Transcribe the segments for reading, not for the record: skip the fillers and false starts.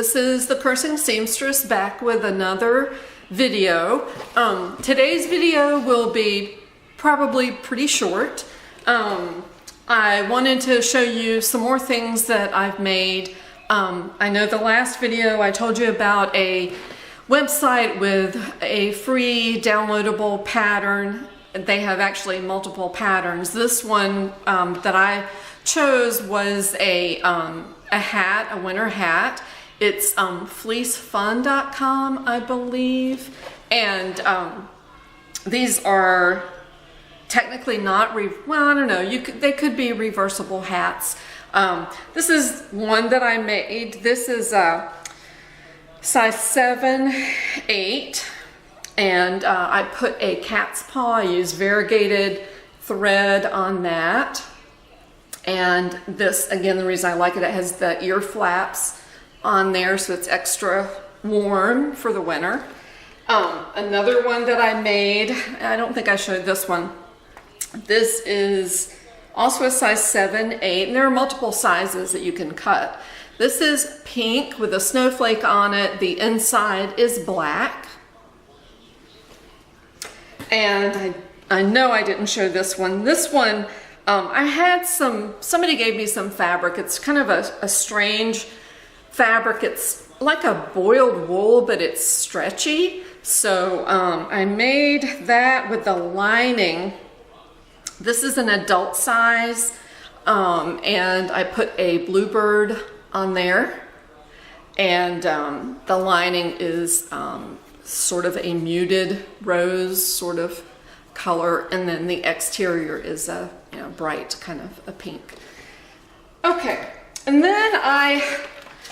This is the Cursing Seamstress back with another video. Today's video will be probably pretty short. I wanted to show you some more things that I've made. I know the last video I told you about a website with a free downloadable pattern. They have actually multiple patterns. This one that I chose was a hat, a winter hat. It's fleecefun.com, I believe, and these are technically not well, I don't know. They could be reversible hats. This is one that I made. This is size 7, 8, and I put a cat's paw. I used variegated thread on that. And this, again, the reason I like it, it has the ear flaps on there, so it's extra warm for the winter. Another one that I made, I don't think I showed this one. This is also a size 7, 8, and there are multiple sizes that you can cut. This is pink with a snowflake on it. The inside is black. And I know I didn't show this one. This one, I had somebody gave me some fabric. It's kind of a strange fabric. It's like a boiled wool, but it's stretchy. So I made that with the lining. This is an adult size, and I put a bluebird on there. And the lining is sort of a muted rose sort of color, and then the exterior is a bright kind of a pink. Okay, and then I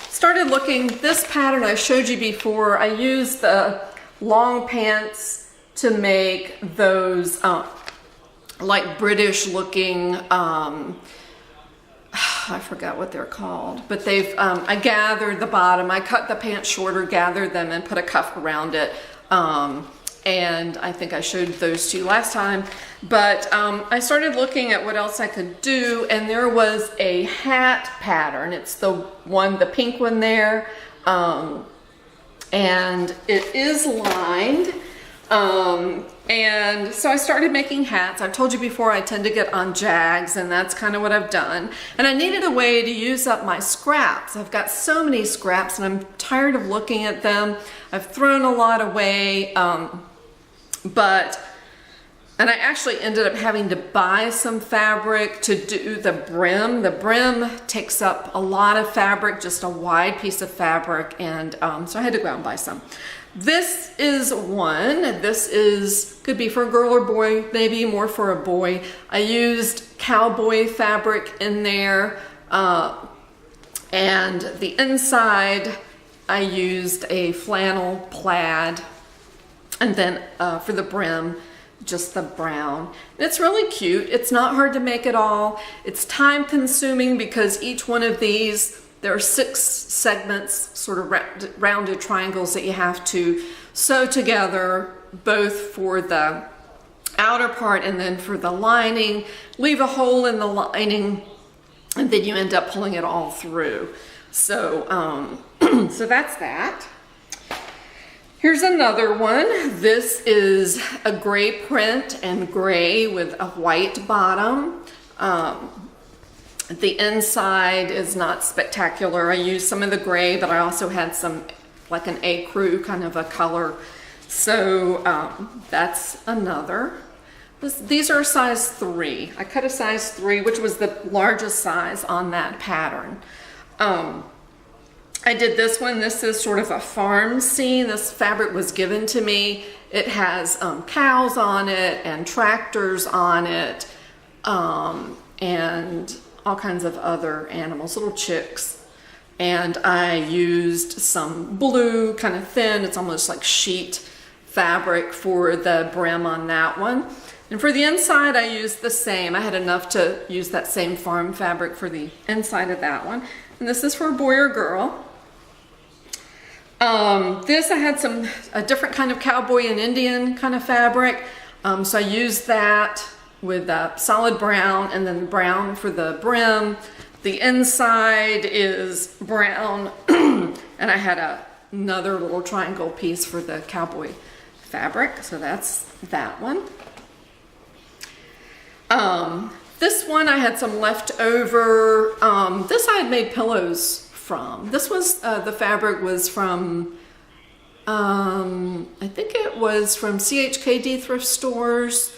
started looking. This pattern I showed you before, I used the long pants to make those like British looking, I forgot what they're called, but they've, I gathered the bottom, I cut the pants shorter, gathered them, and put a cuff around it. And I think I showed those to you last time, but I started looking at what else I could do, and there was a hat pattern. It's the pink one there, and it is lined, and so I started making hats. I've told you before I tend to get on jags, and that's kind of what I've done. And I needed a way to use up my scraps. I've got so many scraps, and I'm tired of looking at them. I've thrown a lot away. And I actually ended up having to buy some fabric to do the brim. The brim takes up a lot of fabric, just a wide piece of fabric, and so I had to go out and buy some. This is one. This could be for a girl or boy, maybe more for a boy. I used cowboy fabric in there, and the inside I used a flannel plaid. And then for the brim, just the brown. And it's really cute. It's not hard to make at all. It's time consuming because each one of these, there are 6 segments, sort of rounded triangles that you have to sew together, both for the outer part and then for the lining. Leave a hole in the lining, and then you end up pulling it all through. So, so that's that. Here's another one. This is a gray print and gray with a white bottom. The inside is not spectacular. I used some of the gray, but I also had some, like an ecru kind of a color. So that's another. These are size 3. I cut a size 3, which was the largest size on that pattern. I did this one. This is sort of a farm scene. This fabric was given to me. It has cows on it and tractors on it, and all kinds of other animals, little chicks. And I used some blue, kind of thin, it's almost like sheet fabric for the brim on that one. And for the inside, I used the same. I had enough to use that same farm fabric for the inside of that one. And this is for a boy or girl. This, I had a different kind of cowboy and Indian kind of fabric. So I used that with solid brown, and then brown for the brim. The inside is brown And I had another little triangle piece for the cowboy fabric, so that's that one. This one I had some leftover. This I had made pillows from. This was the fabric was from I think it was from CHKD thrift stores.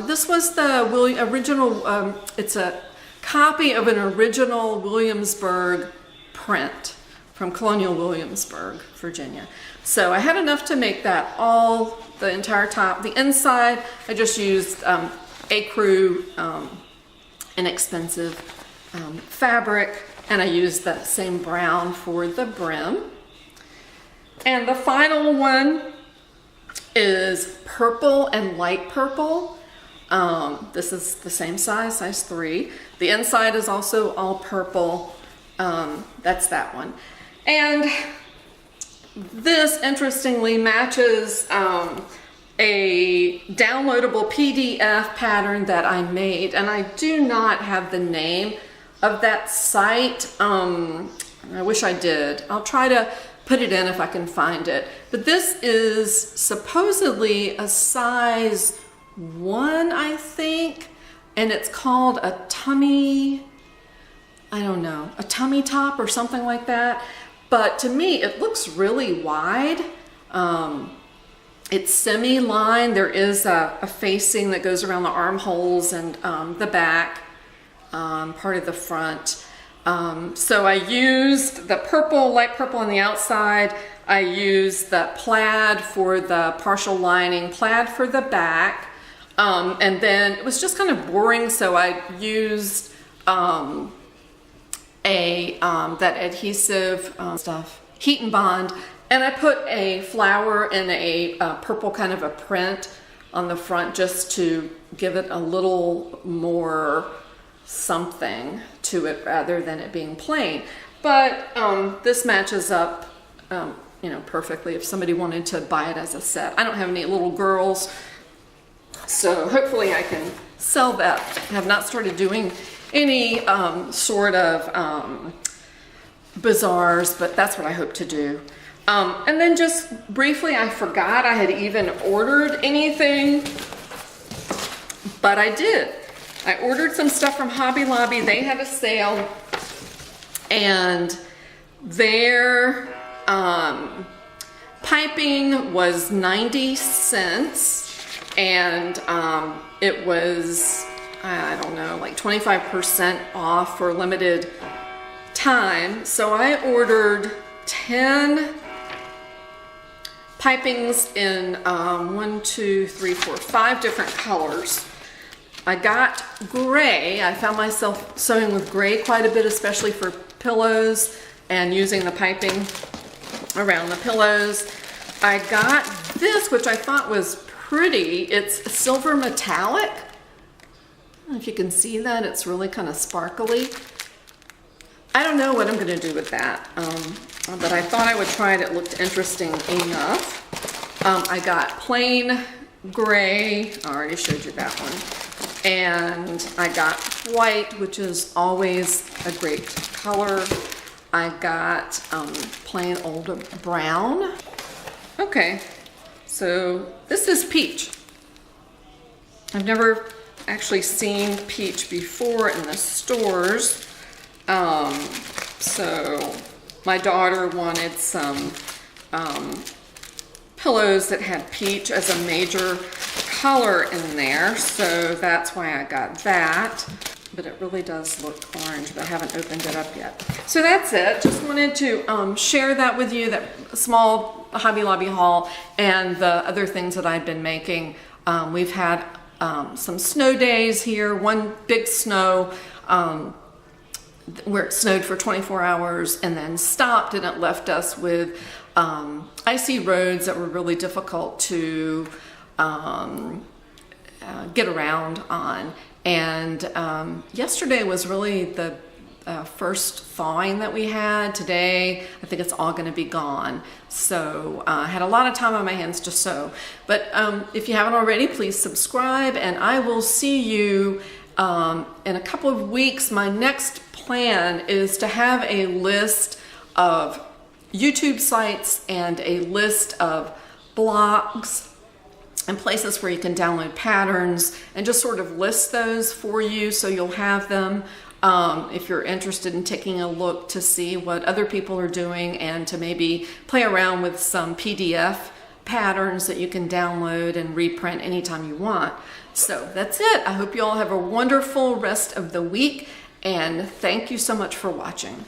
This was the original. It's a copy of an original Williamsburg print from Colonial Williamsburg, Virginia. So I had enough to make that all, the entire top. The inside, I just used ecru, inexpensive fabric, and I used that same brown for the brim. And the final one is purple and light purple. This is the same size 3. The inside is also all purple. That's that one. And this, interestingly, matches a downloadable PDF pattern that I made. And I do not have the name of that site. I wish I did. I'll try to put it in if I can find it. But this is supposedly a size 1, I think. And it's called a tummy, I don't know, a tummy top or something like that. But to me, it looks really wide. It's semi-lined. There is a facing that goes around the armholes and the back, part of the front. So I used the purple, light purple on the outside. I used the plaid for the partial lining, plaid for the back. And then it was just kind of boring, so I used that adhesive stuff, heat and bond, and I put a flower and a purple kind of a print on the front just to give it a little more something to it rather than it being plain. But this matches up you know, perfectly if somebody wanted to buy it as a set. I don't have any little girls, so hopefully I can sell that. I have not started doing any sort of bazaars, but that's what I hope to do. And then just briefly, I forgot I had even ordered anything, but I did. I ordered some stuff from Hobby Lobby. They had a sale, and their piping was 90 cents, and it was, I don't know, like 25% off for a limited time. So I ordered 10 pipings in 5 different colors. I got gray. I found myself sewing with gray quite a bit, especially for pillows and using the piping around the pillows. I got this, which I thought was pretty. It's silver metallic. I don't know if you can see that. It's really kind of sparkly. I don't know what I'm going to do with that, but I thought I would try it. It looked interesting enough. I got plain gray. I already showed you that one. And I got white, which is always a great color. I got plain old brown. Okay, so this is peach. I've never actually seen peach before in the stores. So my daughter wanted some pillows that had peach as a major color in there, so that's why I got that. But it really does look orange, but I haven't opened it up yet. So that's it. Just wanted to share that with you, that small Hobby Lobby haul, and the other things that I've been making. We've had some snow days here, one big snow where it snowed for 24 hours and then stopped, and it left us with icy roads that were really difficult to get around on. And yesterday was really the first thawing that we had. Today, I think it's all going to be gone. So I had a lot of time on my hands to sew. But if you haven't already, please subscribe, and I will see you in a couple of weeks. My next plan is to have a list of YouTube sites and a list of blogs and places where you can download patterns, and just sort of list those for you so you'll have them if you're interested in taking a look to see what other people are doing, and to maybe play around with some PDF patterns that you can download and reprint anytime you want. So that's it. I hope you all have a wonderful rest of the week, and thank you so much for watching.